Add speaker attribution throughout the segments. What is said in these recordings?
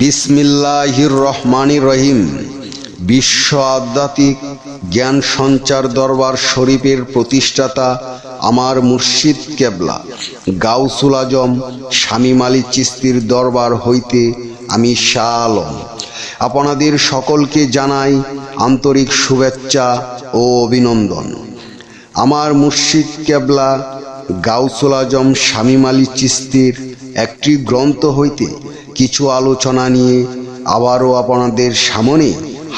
Speaker 1: বিসমিল্লাহির রহমানির রহিম। বিশ্ব আধ্যাত্মিক জ্ঞান সঞ্চার দরবার শরীফের প্রতিষ্ঠাতা আমার মুর্শিদ কেবলা গাউসুল আজম শামীম আলী চিশতির দরবার হইতে আমি শাহ আলম আপনাদের সকলকে জানাই আন্তরিক শুভেচ্ছা ও অভিনন্দন। আমার মুর্শিদ কেবলা গাউসুল আজম শামীম আলী চিশতির একটি গ্রন্থ হইতে কিছু আলোচনা নিয়ে আবারও আপনাদের সামনে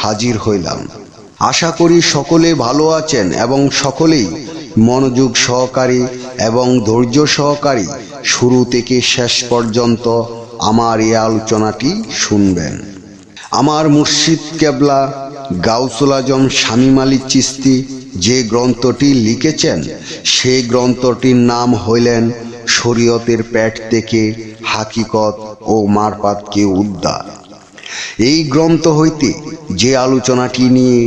Speaker 1: হাজির হইলাম। আশা করি সকলে ভালো আছেন এবং সকলেই মনোযোগ সহকারী এবং ধৈর্য সহকারী শুরু থেকে শেষ পর্যন্ত আমার এই আলোচনাটি শুনবেন। আমার মুর্শিদ কেবলা গাউসুল আজম শামীম আলী চিশতি যে গ্রন্থটি লিখেছেন সেই গ্রন্থটির নাম হইলেন শরীয়তের পেট থেকে হাকিকত ও মারফাতকে উদ্ধার। এই গ্রন্থ হইতে যে আলোচনাটি নিয়ে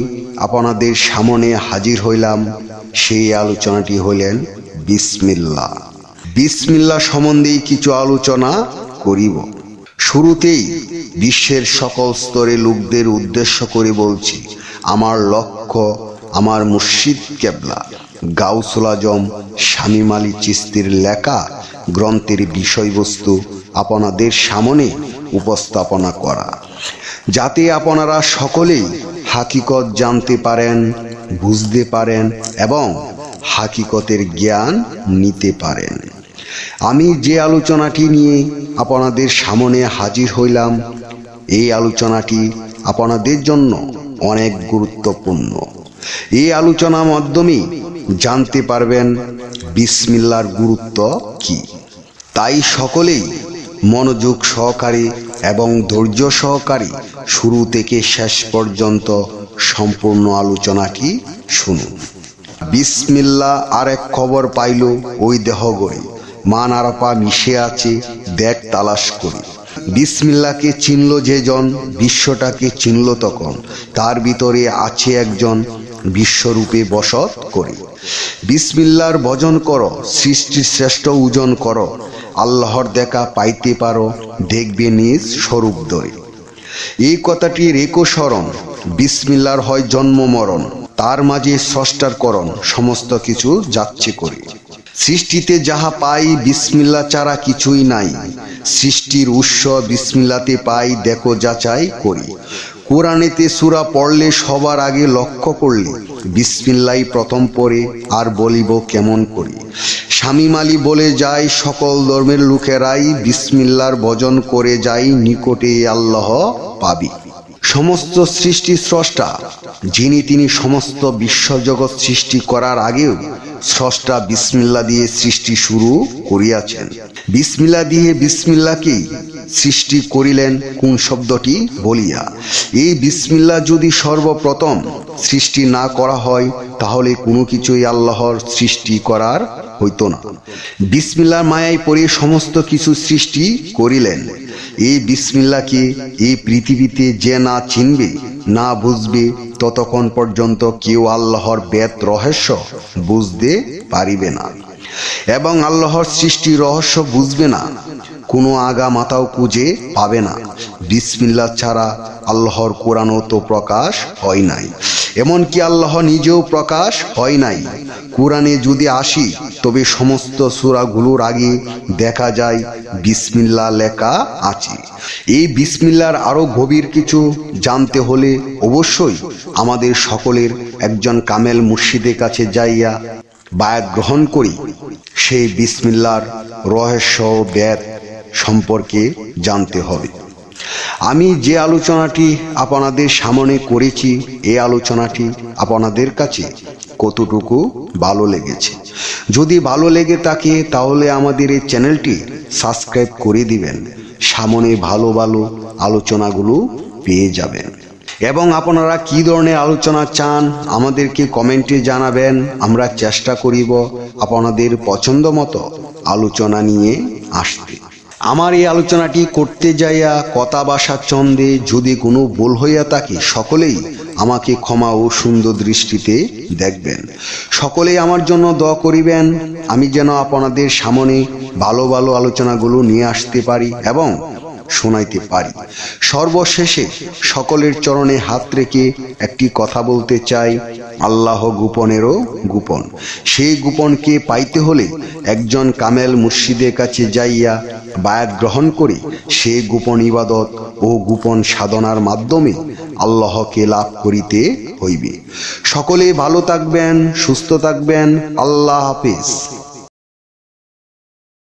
Speaker 1: আপনাদের সামনে হাজির হইলাম সেই আলোচনাটি হইলেন বিসমিল্লাহ। বিসমিল্লাহ সম্বন্ধে কিছু আলোচনা করিব। শুরুতেই বিশ্বের সকল স্তরে লোকদের উদ্দেশ্য করে বলছি, আমার লক্ষ্য আমার মুর্শিদ কেবলা গাউসুল আজম শামীম আলী চিশতির লেখা গ্রন্থের বিষয়বস্তু আপনাদের সামনে উপস্থাপনা করা, যাতে আপনারা সকলেই হাকিকত জানতে পারেন, বুঝতে পারেন এবং হাকিকতের জ্ঞান নিতে পারেন। আমি যে আলোচনাটি নিয়ে আপনাদের সামনে হাজির হইলাম এই আলোচনাটি আপনাদের জন্য অনেক গুরুত্বপূর্ণ। এই আলোচনার মাধ্যমে জানতে পারবেন বিসমিল্লাহর গুরুত্ব কি। তাই সকলেই মনোযোগ সহকারী এবং ধৈর্য সহকারী শুরু থেকে শেষ পর্যন্ত সম্পূর্ণ আলোচনাটি শুনুন। বিসমিল্লাহ আরেক খবর পাইল ওই দেহ গড়ে, মান আরাপা মিশে আছে দেখ তালাশ করি। বিসমিল্লাহকে চিনল যেজন বিশ্বটাকে চিনল তখন, তার ভিতরে আছে একজন বিশ্বরূপে বসত করে। বিসমিল্লাহর ভজন করো, সৃষ্টির শ্রেষ্ঠ ওজন করো, আল্লাহর দেখা পাইতে পারো দেখবে নিজ স্বরূপ ধরে। এই কথাটি রেখো স্মরণ, বিসমিল্লাহর হয় জন্ম মরণ, তার মাঝে স্রষ্টার করণ সমস্ত কিছু যাচ্ছে করে। সৃষ্টিতে যাহা পাই বিসমিল্লাহ ছাড়া কিছুই নাই, সৃষ্টির উৎস বিসমিল্লাতে পাই দেখো যাচাই করি। কোরআনেতে সূরা পড়লে সবার আগে লক্ষ্য করলে বিসমিল্লাহই প্রথম পড়ে, আর বলিব কেমন করি। শামীম আলী বলে যায় সকল ধর্মের লোকেরাই বিসমিল্লাহর ভজন করে যাই, নিকটে আল্লাহ পাবি। সমস্ত সৃষ্টি স্রষ্টা যিনি, তিনি সমস্ত বিশ্বজগৎ সৃষ্টি করার আগেও স্রষ্টা বিসমিল্লাহ দিয়ে সৃষ্টি শুরু করিয়াছেন। বিসমিল্লাহ দিয়ে বিসমিল্লাহকেই সৃষ্টি করিলেন কোন শব্দটি বলিয়া। এই বিসমিল্লাহ যদি সর্বপ্রথম সৃষ্টি না করা হয় তাহলে কোনো কিছুই আল্লাহর সৃষ্টি করার হইতো না। বিসমিল্লাহর মায়ায় পড়ে সমস্ত কিছু সৃষ্টি করিলেন। এই বিসমিল্লাহকে এই পৃথিবীতে যে না চিনবে, না বুঝবে, ততক্ষণ পর্যন্ত কেউ আল্লাহর বেদ রহস্য বুঝতে পারিবে না এবং আল্লাহর সৃষ্টি রহস্য বুঝবে না, কোনো আগা মাথাও খুঁজে পাবে না। বিসমিল্লাহ ছাড়া আল্লাহর কোরআনও তো প্রকাশ হয় নাই, এমনকি আল্লাহ নিজেও প্রকাশ হয় নাই। কোরআনে যদি আসি তবে সমস্ত সূরাগুলোর আগে দেখা যায় বিসমিল্লাহ লেখা আছে। এই বিসমিল্লাহর আরো গভীর কিছু জানতে হলে অবশ্যই আমাদের সকলের একজন কামেল মুর্শিদের কাছে যাইয়া বায়াত গ্রহণ করি সেই বিসমিল্লাহর রহস্য বেদ সম্পর্কে জানতে হবে। আমি যে আলোচনাটি আপনাদের সামনে করেছি এই আলোচনাটি আপনাদের কাছে কতটুকু ভালো লেগেছে। যদি ভালো লেগে থাকে তাহলে আমাদের এই চ্যানেলটি সাবস্ক্রাইব করে দিবেন, সামনে ভালো ভালো আলোচনাগুলো পেয়ে যাবেন। এবং আপনারা কি ধরনের আলোচনা চান আমাদেরকে কমেন্টে জানাবেন, আমরা চেষ্টা করিব আপনাদের পছন্দ মতো আলোচনা নিয়ে আসতে। আমার এই আলোচনাটি করতে যাইয়া কথা ভাষা ছন্দে যদি কোনো ভুল হইয়া থাকে সকলেই আমাকে ক্ষমা ও সুন্দর দৃষ্টিতে দেখবেন। সকলেই আমার জন্য দোয়া করিবেন, আমি যেন আপনাদের সামনে ভালো ভালো আলোচনাগুলো নিয়ে আসতে পারি এবং শোনাইতে পারি। সর্বশেষে সকলের চরণে হাত রেখে একটি কথা বলতে চাই, আল্লাহ গোপনেরও গোপন। সেই গোপনকে পাইতে হলে একজন কামেল মুর্শিদের কাছে যাইয়া বায়াত গ্রহণ করে সে গোপন ইবাদত ও গোপন সাধনার মাধ্যমে আল্লাহকে লাভ করিতে হইবে। সকলে ভালো থাকবেন, সুস্থ থাকবেন। আল্লাহ হাফেজ।